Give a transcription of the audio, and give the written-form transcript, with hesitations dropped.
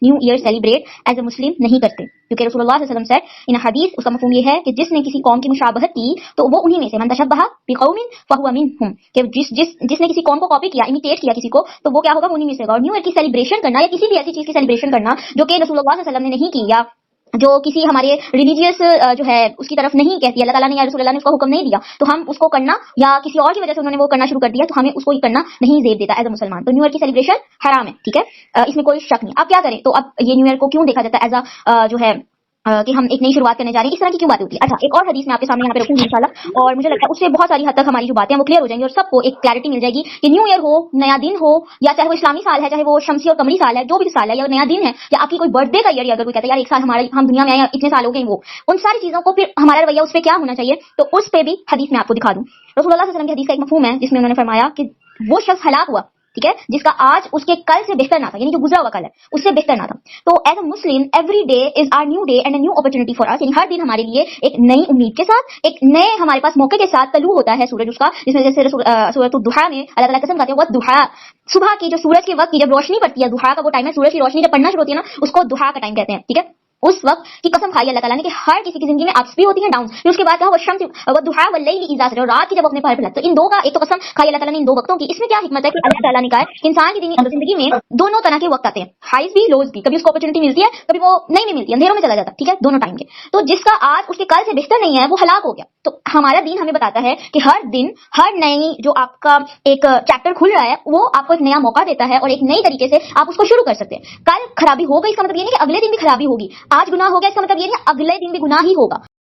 New year celebrate as a Muslim नहीं करते, क्योंकि रसूलुल्लाह सल्लल्लाहु अलैहि वसल्लम सेड इन हदीस, उसका मफहूम ये है कि जिसने किसी कौम की मुशाबहत की तो वो उन्हीं में से, मन तशब्बह बिकौमिन फहुवा मिनहुम, कि जिसने किसी कौम को कॉपी किया, इमिटेट किया किसी को, तो वो क्या होगा, उन्हीं में से होगा। और न्यू ईयर की सेलिब्रेशन करना या किसी भी ऐसी चीज की सेलिब्रेशन करना जो कि रसूलुल्लाह सल्लल्लाहु अलैहि वसल्लम ने नहीं की, या जो किसी हमारे रिलीजियस जो है उसकी तरफ नहीं कहती, अल्लाह ताला ने या रसूलुल्लाह ने उसका हुक्म नहीं दिया, तो हम उसको करना, या किसी और की वजह से उन्होंने वो करना शुरू कर दिया, तो हमें उसको करना नहीं जेब देता एज अ मुसलमान। तो न्यू ईयर की सेलिब्रेशन हराम है, ठीक है, इसमें कोई शक नहीं। अब क्या करें, तो अब ये न्यू ईयर को क्यों देखा जाता है एज अ जो है कि हम एक नई शुरुआत करने जा रहे हैं, इस तरह की क्यों बातें होती है। अच्छा, एक और हदीस मैं आपके सामने यहाँ पे रखूंगी इंशाल्लाह, और मुझे लगता है उससे बहुत सारी हद तक हमारी जो बातें हैं वो क्लियर हो जाएंगी और सबको एक क्लैरिटी मिल जाएगी कि न्यू ईयर हो, नया दिन हो, या चाहे वो इस्लामी साल है, चाहे वो शमसी और कमरी साल है, जो भी साल है, या नया दिन है, या आपकी कोई बर्थडे का ईयर, अगर कोई कहता है यार एक साल हमारा, हम दुनिया में आए इतने साल हो गए, वो उन सारी चीजों को फिर हमारा रवैया उस पर क्या होना चाहिए, तो उस पर भी हदीस में आपको दिखा दूं। रसूलुल्लाह सल्लल्लाहु अलैहि वसल्लम की हदीस का एक मफहूम है जिसमें उन्होंने फरमाया कि वो शख्स हलाक हुआ, ठीक है, जिसका आज उसके कल से बेहतर ना था, यानी जो गुजरा हुआ कल है उससे बेहतर ना था। तो as a Muslim every day is our new day and a new opportunity for us, यानी हर दिन हमारे लिए एक नई उम्मीद के साथ, एक नए हमारे पास मौके के साथ तलू होता है सूरज उसका, जिसमें जैसे सूरत दुहा में अल्लाह ताला कसम खाते हैं, वो दुहा, सुबह की जो सूरज के वक्त की जब रोशनी पड़ती है, दुहा का वो टाइम है, सूरज की रोशनी जब पड़ना शुरू होती है ना, उसको दुहा का टाइम कहते हैं, ठीक है। उस वक्त की कसम खाई अल्लाह ताला ने कि हर किसी की जिंदगी में अप्स भी होती हैं, डाउन, फिर उसके बाद कहा वशम्स वद्दुहा वल्लैलि इज़ा सजा, रात की जब अपने पहर फैलाते, तो इन दो का एक तो कसम खाई अल्लाह ताला ने इन दो वक्तों की। इसमें क्या हिकमत है कि अल्लाह ताला ने कहा है कि इंसान की जिंदगी में दोनों तरह के वक्त आते हैं, हाइज भी लोज भी, कभी उसको अपॉर्चुनिटी मिलती है, कभी वो नहीं भी मिलती है, अंधेरों में चला जाता है, ठीक है, दोनों टाइम के। तो जिसका आज उसके कल से बेहतर नहीं है वो हलाक हो गया। तो हमारा दीन हमें बताता है कि हर दिन हर नई जो आपका एक चैप्टर खुल रहा है वो आपको एक नया मौका देता है और एक नई तरीके से आप उसको शुरू कर सकते हैं। कल खराबी हो गई इसका मतलब ये नहीं कि अगले दिन भी खराबी होगी, आज गुनाह हो गया इसका मतलब ये नहीं अगले दिन भी गुनाह ही होगा।